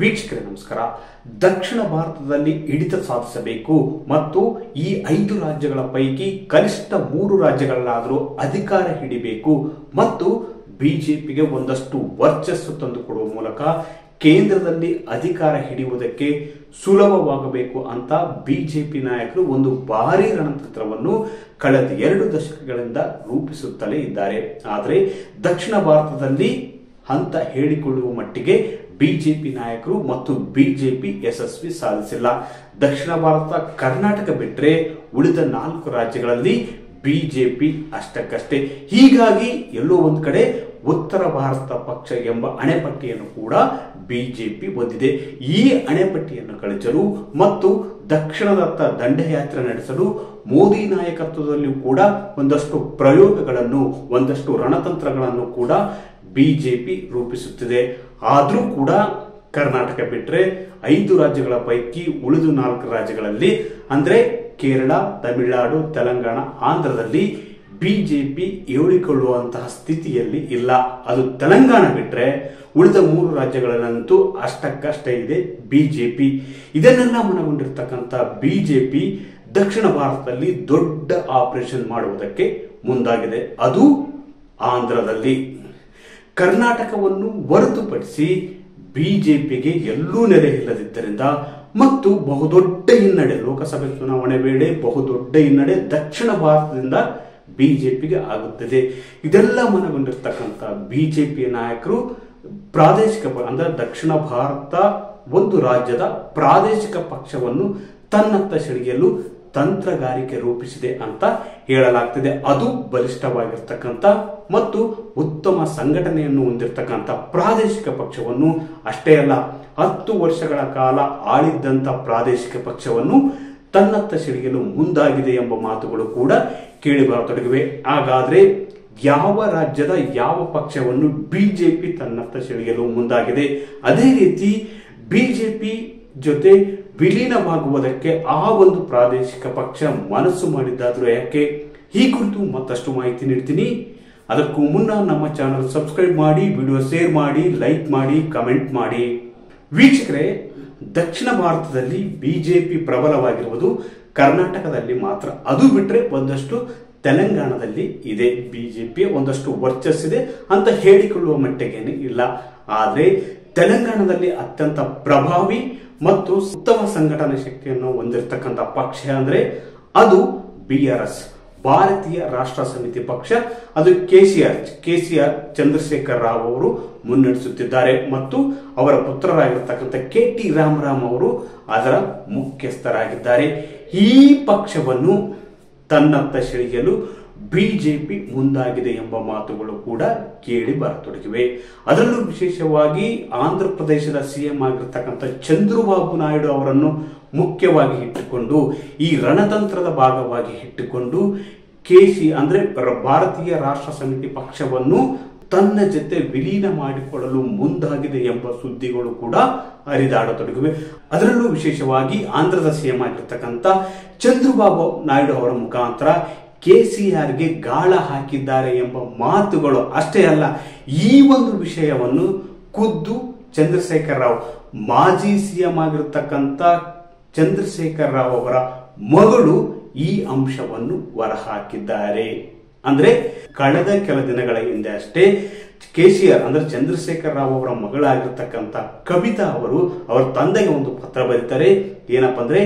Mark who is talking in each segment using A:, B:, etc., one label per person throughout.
A: ವೀಕ್ಷಕರೇ ನಮಸ್ಕಾರ. ದಕ್ಷಿಣ ಭಾರತದಲ್ಲಿ ಹಿಡಿತ ಸಾಧಿಸಬೇಕು ಮತ್ತು ಈ 5 ರಾಜ್ಯಗಳ ಪೈಕಿ ಕನಿಷ್ಠ 3 ರಾಜ್ಯಗಳಲ್ಲಾದರೂ ಅಧಿಕಾರ ಹಿಡಿಬೇಕು ಮತ್ತು ಬಿಜೆಪಿಗೆ ಒಂದಷ್ಟು ವರ್ಚಸ್ಸು ತಂದುಕೊಡುವ ಮೂಲಕ ಕೇಂದ್ರದಲ್ಲಿ ಅಧಿಕಾರ ಹಿಡಿಯುವುದಕ್ಕೆ ಸುಲಭವಾಗಬೇಕು ಅಂತ ಬಿಜೆಪಿ ನಾಯಕರು ಒಂದು ಭಾರೀ ರಣತಂತ್ರವನ್ನು ಕಳೆದ 2 ದಶಕಗಳಿಂದ ರೂಪಿಸುತ್ತಲೇ ಇದ್ದಾರೆ. ಆದರೆ ದಕ್ಷಿಣ ಭಾರತದಲ್ಲಿ ಅಂತ ಹೇಳಿಕೊಳ್ಳುವ ಮಟ್ಟಿಗೆ ಬಿಜೆಪಿ ನಾಯಕರು ಮತ್ತು ಬಿಜೆಪಿ ಯಶಸ್ವಿ ಸಾಧಿಸಿಲ್ಲ. ದಕ್ಷಿಣ ಭಾರತ ಕರ್ನಾಟಕ ಬಿಟ್ಟರೆ ಉಳಿದ 4 ರಾಜ್ಯಗಳಲ್ಲಿ ಬಿಜೆಪಿ ಅಷ್ಟಕ್ಕಷ್ಟೇ. ಹೀಗಾಗಿ ಎಲ್ಲೋ ಒಂದು ಕಡೆ ಉತ್ತರ ಭಾರತ ಪಕ್ಷ ಎಂಬ ಅಣೆಪಟ್ಟಿಯನ್ನು ಕೂಡ ಬಿಜೆಪಿ ಹೊಂದಿದೆ. ಈ ಅಣೆಪಟ್ಟಿಯನ್ನು ಕಳಚಲು ಮತ್ತು ದಕ್ಷಿಣದತ್ತ ದಂಡಯಾತ್ರೆ ನಡೆಸಲು ಮೋದಿ ನಾಯಕತ್ವದಲ್ಲಿಯೂ ಕೂಡ ಒಂದಷ್ಟು ಪ್ರಯೋಗಗಳನ್ನು ಒಂದಷ್ಟು ರಣತಂತ್ರಗಳನ್ನು ಕೂಡ ಬಿಜೆಪಿ ರೂಪಿಸುತ್ತಿದೆ. ಆದರೂ ಕೂಡ ಕರ್ನಾಟಕ ಬಿಟ್ಟರೆ 5 ರಾಜ್ಯಗಳ ಪೈಕಿ ಉಳಿದು 4 ರಾಜ್ಯಗಳಲ್ಲಿ ಅಂದ್ರೆ ಕೇರಳ, ತಮಿಳುನಾಡು, ತೆಲಂಗಾಣ, ಆಂಧ್ರದಲ್ಲಿ ಬಿಜೆಪಿ ಹೇಳಿಕೊಳ್ಳುವಂತಹ ಸ್ಥಿತಿಯಲ್ಲಿ ಇಲ್ಲ. ಅದು ತೆಲಂಗಾಣ ಬಿಟ್ಟರೆ ಉಳಿದ 3 ರಾಜ್ಯಗಳಲ್ಲಂತೂ ಅಷ್ಟಕ್ಕಷ್ಟೇ ಇದೆ ಬಿಜೆಪಿ. ಇದನ್ನೆಲ್ಲ ಮನಗೊಂಡಿರ್ತಕ್ಕಂಥ ಬಿಜೆಪಿ ದಕ್ಷಿಣ ಭಾರತದಲ್ಲಿ ದೊಡ್ಡ ಆಪರೇಷನ್ ಮಾಡುವುದಕ್ಕೆ ಮುಂದಾಗಿದೆ. ಅದು ಆಂಧ್ರದಲ್ಲಿ. ಕರ್ನಾಟಕವನ್ನು ಹೊರತುಪಡಿಸಿ ಬಿಜೆಪಿಗೆ ಎಲ್ಲೂ ನೆಲೆ ಇಲ್ಲದಿದ್ದರಿಂದ ಮತ್ತು ಬಹುದೊಡ್ಡ ಹಿನ್ನಡೆ ಲೋಕಸಭೆ ಚುನಾವಣೆ ವೇಳೆ ಬಹುದೊಡ್ಡ ಹಿನ್ನಡೆ ದಕ್ಷಿಣ ಭಾರತದಿಂದ ಬಿಜೆಪಿಗೆ ಆಗುತ್ತದೆ. ಇದೆಲ್ಲ ಮನಗೊಂಡಿರ್ತಕ್ಕಂಥ ಬಿಜೆಪಿ ನಾಯಕರು ಪ್ರಾದೇಶಿಕ ಅಂದ್ರೆ ದಕ್ಷಿಣ ಭಾರತ ಒಂದು ರಾಜ್ಯದ ಪ್ರಾದೇಶಿಕ ಪಕ್ಷವನ್ನು ತನ್ನತ್ತ ಸೆಳೆಯಲು ತಂತ್ರಗಾರಿಕೆ ರೂಪಿಸಿದೆ ಅಂತ ಹೇಳಲಾಗ್ತಿದೆ. ಅದು ಬಲಿಷ್ಠವಾಗಿರ್ತಕ್ಕಂಥ ಮತ್ತು ಉತ್ತಮ ಸಂಘಟನೆಯನ್ನು ಹೊಂದಿರತಕ್ಕಂಥ ಪ್ರಾದೇಶಿಕ ಪಕ್ಷವನ್ನು ಅಷ್ಟೇ ಅಲ್ಲ 10 ವರ್ಷಗಳ ಕಾಲ ಆಳಿದ್ದಂಥ ಪ್ರಾದೇಶಿಕ ಪಕ್ಷವನ್ನು ತನ್ನತ್ತ ಸೆಳೆಯಲು ಮುಂದಾಗಿದೆ ಎಂಬ ಮಾತುಗಳು ಕೂಡ ಕೇಳಿ ಬರತೊಡಗಿವೆ. ಹಾಗಾದ್ರೆ ಯಾವ ರಾಜ್ಯದ ಯಾವ ಪಕ್ಷವನ್ನು ಬಿಜೆಪಿ ತನ್ನತ್ತ ಸೆಳೆಯಲು ಮುಂದಾಗಿದೆ? ಅದೇ ರೀತಿ ಬಿಜೆಪಿ ಜೊತೆ ವಿಲೀನವಾಗುವುದಕ್ಕೆ ಆ ಒಂದು ಪ್ರಾದೇಶಿಕ ಪಕ್ಷ ಮನಸ್ಸು ಮಾಡಿದ್ದಾದ್ರೂ ಯಾಕೆ? ಈ ಕುರಿತು ಮತ್ತಷ್ಟು ಮಾಹಿತಿ ನೀಡ್ತೀನಿ. ಅದಕ್ಕೂ ಮುನ್ನ ನಮ್ಮ ಚಾನಲ್ ಸಬ್ಸ್ಕ್ರೈಬ್ ಮಾಡಿ, ವಿಡಿಯೋ ಶೇರ್ ಮಾಡಿ, ಲೈಕ್ ಮಾಡಿ, ಕಮೆಂಟ್ ಮಾಡಿ. ವೀಕ್ಷಕರೇ, ದಕ್ಷಿಣ ಭಾರತದಲ್ಲಿ ಬಿಜೆಪಿ ಪ್ರಬಲವಾಗಿರುವುದು ಕರ್ನಾಟಕದಲ್ಲಿ ಮಾತ್ರ. ಅದು ಬಿಟ್ಟರೆ ಒಂದಷ್ಟು ತೆಲಂಗಾಣದಲ್ಲಿ ಇದೆ. ಬಿಜೆಪಿ ಒಂದಷ್ಟು ವರ್ಚಸ್ಸಿದೆ ಅಂತ ಹೇಳಿಕೊಳ್ಳುವ ಮಟ್ಟಿಗೇನೆ ಇಲ್ಲ. ಆದರೆ ತೆಲಂಗಾಣದಲ್ಲಿ ಅತ್ಯಂತ ಪ್ರಭಾವಿ ಮತ್ತು ಉತ್ತಮ ಸಂಘಟನಾ ಶಕ್ತಿಯನ್ನು ಹೊಂದಿರತಕ್ಕಂಥ ಪಕ್ಷ ಅಂದ್ರೆ ಅದು ಬಿಆರ್ಎಸ್, ಭಾರತೀಯ ರಾಷ್ಟ್ರ ಸಮಿತಿ ಪಕ್ಷ. ಅದು ಕೆಸಿಆರ್ ಚಂದ್ರಶೇಖರ್ ರಾವ್ ಅವರು ಮುನ್ನಡೆಸುತ್ತಿದ್ದಾರೆ ಮತ್ತು ಅವರ ಪುತ್ರರಾಗಿರ್ತಕ್ಕಂಥ ಕೆ.ಟಿ. ರಾಮರಾವ್ ಅವರು ಅದರ ಮುಖ್ಯಸ್ಥರಾಗಿದ್ದಾರೆ. ಈ ಪಕ್ಷವನ್ನು ತನ್ನತ್ತ ಸೆಳೆಯಲು ಬಿಜೆಪಿ ಮುಂದಾಗಿದೆ ಎಂಬ ಮಾತುಗಳು ಕೂಡ ಕೇಳಿ ಬರತೊಡಗಿವೆ. ಅದರಲ್ಲೂ ವಿಶೇಷವಾಗಿ ಆಂಧ್ರ ಪ್ರದೇಶದ ಸಿಎಂ ಆಗಿರ್ತಕ್ಕಂಥ ಚಂದ್ರಬಾಬು ನಾಯ್ಡು ಅವರನ್ನು ಮುಖ್ಯವಾಗಿ ಇಟ್ಟುಕೊಂಡು ಈ ರಣತಂತ್ರದ ಭಾಗವಾಗಿ ಇಟ್ಟುಕೊಂಡು ಅಂದ್ರೆ ಭಾರತೀಯ ರಾಷ್ಟ್ರ ಸಮಿತಿ ಪಕ್ಷವನ್ನು ತನ್ನ ಜೊತೆ ವಿಲೀನ ಮಾಡಿಕೊಳ್ಳಲು ಮುಂದಾಗಿದೆ ಎಂಬ ಸುದ್ದಿಗಳು ಕೂಡ ಹರಿದಾಡತೊಡಗಿವೆ. ಅದರಲ್ಲೂ ವಿಶೇಷವಾಗಿ ಆಂಧ್ರದ ಸಿಎಂ ಆಗಿರ್ತಕ್ಕಂಥ ಚಂದ್ರಬಾಬು ನಾಯ್ಡು ಅವರ ಮುಖಾಂತರ ಕೆಸಿಆರ್ಗೆ ಗಾಳ ಹಾಕಿದ್ದಾರೆ ಎಂಬ ಮಾತುಗಳು ಅಷ್ಟೇ ಅಲ್ಲ, ಈ ಒಂದು ವಿಷಯವನ್ನು ಖುದ್ದು ಚಂದ್ರಶೇಖರ್ ರಾವ್, ಮಾಜಿ ಸಿಎಂ ಆಗಿರತಕ್ಕಂಥ ಚಂದ್ರಶೇಖರ್ ರಾವ್ ಅವರ ಮಗಳು ಈ ಅಂಶವನ್ನು ಹೊರಹಾಕಿದ್ದಾರೆ. ಅಂದ್ರೆ ಕಳೆದ ಕೆಲ ದಿನಗಳ ಹಿಂದೆ ಅಷ್ಟೇ ಕೆಸಿಆರ್ ಅಂದ್ರೆ ಚಂದ್ರಶೇಖರ್ ರಾವ್ ಅವರ ಮಗಳಾಗಿರ್ತಕ್ಕಂಥ ಕವಿತಾ ಅವರು ಅವರ ತಂದೆಗೆ ಒಂದು ಪತ್ರ ಬರೀತಾರೆ. ಏನಪ್ಪಾ ಅಂದ್ರೆ,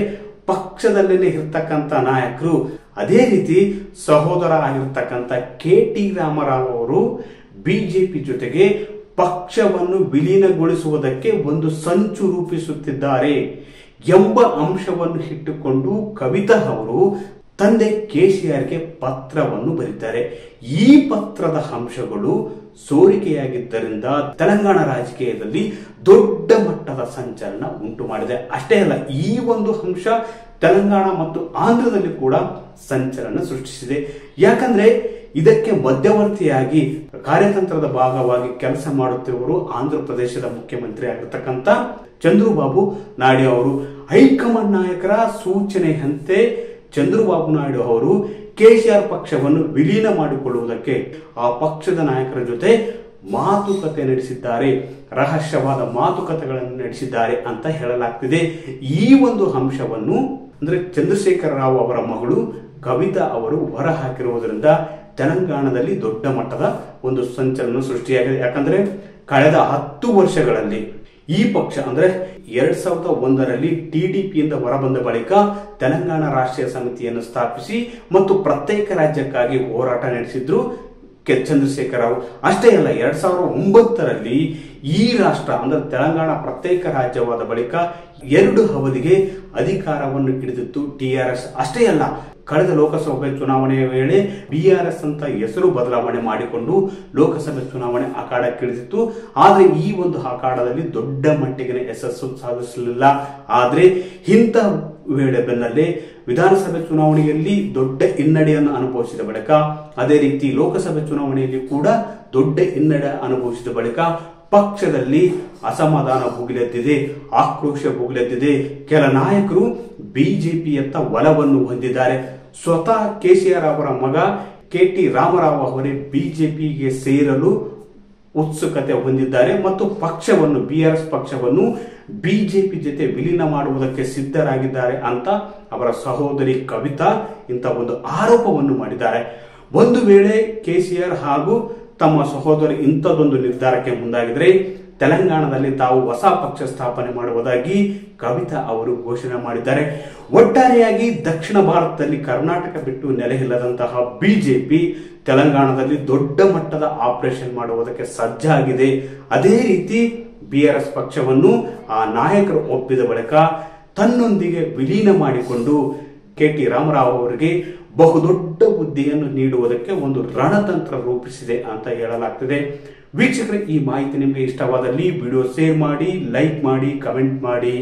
A: ಪಕ್ಷದಲ್ಲೇ ಇರ್ತಕ್ಕಂಥ ನಾಯಕರು ಅದೇ ರೀತಿ ಸಹೋದರ ಆಗಿರ್ತಕ್ಕಂಥ ಕೆ.ಟಿ. ರಾಮರಾವ್ ಅವರು ಬಿಜೆಪಿ ಜೊತೆಗೆ ಪಕ್ಷವನ್ನು ವಿಲೀನಗೊಳಿಸುವುದಕ್ಕೆ ಒಂದು ಸಂಚು ರೂಪಿಸುತ್ತಿದ್ದಾರೆ ಎಂಬ ಅಂಶವನ್ನು ಇಟ್ಟುಕೊಂಡು ಕವಿತಾ ಅವರು ತಂದೆ ಕೆಸಿಆರ್ಗೆ ಪತ್ರವನ್ನು ಬರೀತಾರೆ. ಈ ಪತ್ರದ ಅಂಶಗಳು ಸೋರಿಕೆಯಾಗಿದ್ದರಿಂದ ತೆಲಂಗಾಣ ರಾಜಕೀಯದಲ್ಲಿ ದೊಡ್ಡ ಮಟ್ಟದ ಸಂಚಲನ ಉಂಟು ಮಾಡಿದೆ. ಅಷ್ಟೇ ಅಲ್ಲ, ಈ ಒಂದು ಅಂಶ ತೆಲಂಗಾಣ ಮತ್ತು ಆಂಧ್ರದಲ್ಲಿ ಕೂಡ ಸಂಚಲನ ಸೃಷ್ಟಿಸಿದೆ. ಯಾಕಂದ್ರೆ ಇದಕ್ಕೆ ಮಧ್ಯವರ್ತಿಯಾಗಿ ಕಾರ್ಯತಂತ್ರದ ಭಾಗವಾಗಿ ಕೆಲಸ ಮಾಡುತ್ತಿರುವರು ಆಂಧ್ರ ಪ್ರದೇಶದ ಮುಖ್ಯಮಂತ್ರಿ ಆಗಿರ್ತಕ್ಕಂಥ ಚಂದ್ರಬಾಬು ನಾಯ್ಡು ಅವರು. ಹೈಕಮಾಂಡ್ ನಾಯಕರ ಸೂಚನೆಯಂತೆ ಚಂದ್ರಬಾಬು ನಾಯ್ಡು ಅವರು ಕೆಸಿಆರ್ ಪಕ್ಷವನ್ನು ವಿಲೀನ ಮಾಡಿಕೊಳ್ಳುವುದಕ್ಕೆ ಆ ಪಕ್ಷದ ನಾಯಕರ ಜೊತೆ ಮಾತುಕತೆ ನಡೆಸಿದ್ದಾರೆ, ರಹಸ್ಯವಾದ ಮಾತುಕತೆಗಳನ್ನು ನಡೆಸಿದ್ದಾರೆ ಅಂತ ಹೇಳಲಾಗ್ತಿದೆ. ಈ ಒಂದು ಅಂಶವನ್ನು ಅಂದ್ರೆ ಚಂದ್ರಶೇಖರ ರಾವ್ ಅವರ ಮಗಳು ಕವಿತಾ ಅವರು ಹೊರ ಹಾಕಿರುವುದರಿಂದ ತೆಲಂಗಾಣದಲ್ಲಿ ದೊಡ್ಡ ಮಟ್ಟದ ಒಂದು ಸಂಚಲನ ಸೃಷ್ಟಿಯಾಗಿದೆ. ಯಾಕಂದ್ರೆ ಕಳೆದ 10 ವರ್ಷಗಳಲ್ಲಿ ಈ ಪಕ್ಷ ಅಂದ್ರೆ 2001ರಲ್ಲಿ ಟಿಡಿಪಿಯಿಂದ ಹೊರಬಂದ ಬಳಿಕ ತೆಲಂಗಾಣ ರಾಷ್ಟ್ರೀಯ ಸಮಿತಿಯನ್ನು ಸ್ಥಾಪಿಸಿ ಮತ್ತು ಪ್ರತ್ಯೇಕ ರಾಜ್ಯಕ್ಕಾಗಿ ಹೋರಾಟ ನಡೆಸಿದ್ರು ಚಂದ್ರಶೇಖರ್ ರಾವ್. ಅಷ್ಟೇ ಅಲ್ಲ, 2009ರಲ್ಲಿ ಈ ರಾಷ್ಟ್ರ ಅಂದ್ರೆ ತೆಲಂಗಾಣ ಪ್ರತ್ಯೇಕ ರಾಜ್ಯವಾದ ಬಳಿಕ 2 ಅವಧಿಗೆ ಅಧಿಕಾರವನ್ನು ಹಿಡಿದಿತ್ತು ಟಿಆರ್ಎಸ್. ಅಷ್ಟೇ ಅಲ್ಲ, ಕಳೆದ ಲೋಕಸಭೆ ಚುನಾವಣೆಯ ವೇಳೆ ಬಿಆರ್ಎಸ್ ಅಂತ ಹೆಸರು ಬದಲಾವಣೆ ಮಾಡಿಕೊಂಡು ಲೋಕಸಭೆ ಚುನಾವಣೆ ಅಖಾಡಕ್ಕಿಳಿದಿತ್ತು. ಆದ್ರೆ ಈ ಒಂದು ಅಖಾಡದಲ್ಲಿ ದೊಡ್ಡ ಮಟ್ಟಿಗಿನ ಯಶಸ್ಸು ಸಾಧಿಸಲಿಲ್ಲ. ಆದ್ರೆ ಇಂಥ ವೇಳೆ ಬೆನ್ನಲ್ಲೇ ವಿಧಾನಸಭೆ ಚುನಾವಣೆಯಲ್ಲಿ ದೊಡ್ಡ ಹಿನ್ನಡೆಯನ್ನು ಅನುಭವಿಸಿದ ಬಳಿಕ, ಅದೇ ರೀತಿ ಲೋಕಸಭೆ ಚುನಾವಣೆಯಲ್ಲಿ ಕೂಡ ದೊಡ್ಡ ಹಿನ್ನಡೆ ಅನುಭವಿಸಿದ ಬಳಿಕ ಪಕ್ಷದಲ್ಲಿ ಅಸಮಾಧಾನ ಭುಗಿಲೆದ್ದಿದೆ, ಆಕ್ರೋಶ ಭುಗಿಲೆದ್ದಿದೆ. ಕೆಲ ನಾಯಕರು ಬಿಜೆಪಿಯತ್ತ ಒಲವನ್ನು ಹೊಂದಿದ್ದಾರೆ. ಸ್ವತಃ ಕೆಸಿಆರ್ ಅವರ ಮಗ ಕೆಟಿ ರಾಮರಾವ್ ಅವರೇ ಬಿಜೆಪಿಗೆ ಸೇರಲು ಉತ್ಸುಕತೆ ಹೊಂದಿದ್ದಾರೆ ಮತ್ತು ಪಕ್ಷವನ್ನು ಬಿಆರ್ಎಸ್ ಪಕ್ಷವನ್ನು ಬಿಜೆಪಿ ಜೊತೆ ವಿಲೀನ ಮಾಡುವುದಕ್ಕೆ ಸಿದ್ಧರಾಗಿದ್ದಾರೆ ಅಂತ ಅವರ ಸಹೋದರಿ ಕವಿತಾ ಇಂಥ ಒಂದು ಆರೋಪವನ್ನು ಮಾಡಿದ್ದಾರೆ. ಒಂದು ವೇಳೆ ಕೆಸಿಆರ್ ಹಾಗೂ ತಮ್ಮ ಸಹೋದರಿ ಇಂಥದ್ದೊಂದು ನಿರ್ಧಾರಕ್ಕೆ ಮುಂದಾಗಿದ್ರೆ ತೆಲಂಗಾಣದಲ್ಲಿ ತಾವು ಹೊಸ ಪಕ್ಷ ಸ್ಥಾಪನೆ ಮಾಡುವುದಾಗಿ ಕವಿತಾ ಅವರು ಘೋಷಣೆ ಮಾಡಿದ್ದಾರೆ. ಒಟ್ಟಾರೆಯಾಗಿ ದಕ್ಷಿಣ ಭಾರತದಲ್ಲಿ ಕರ್ನಾಟಕ ಬಿಟ್ಟು ನೆಲೆ ಇಲ್ಲದಂತಹ ಬಿಜೆಪಿ ತೆಲಂಗಾಣದಲ್ಲಿ ದೊಡ್ಡ ಮಟ್ಟದ ಆಪರೇಷನ್ ಮಾಡುವುದಕ್ಕೆ ಸಜ್ಜಾಗಿದೆ. ಅದೇ ರೀತಿ ಬಿಆರ್ಎಸ್ ಪಕ್ಷವನ್ನು ಆ ನಾಯಕರು ಒಪ್ಪಿದ ಬಳಿಕ ತನ್ನೊಂದಿಗೆ ವಿಲೀನ ಮಾಡಿಕೊಂಡು ಕೆಟಿ ರಾಮರಾವ್ ಅವರಿಗೆ ಬಹುದೊಡ್ಡ ಹುದ್ದೆಯನ್ನು ನೀಡುವುದಕ್ಕೆ ಒಂದು ರಣತಂತ್ರ ರೂಪಿಸಿದೆ ಅಂತ ಹೇಳಲಾಗ್ತಿದೆ. ವೀಕ್ಷಕರೇ, ಈ ಮಾಹಿತಿ ನಿಮಗೆ ಇಷ್ಟವಾದಲ್ಲಿ ವಿಡಿಯೋ ಶೇರ್ ಮಾಡಿ, ಲೈಕ್ ಮಾಡಿ, ಕಮೆಂಟ್ ಮಾಡಿ.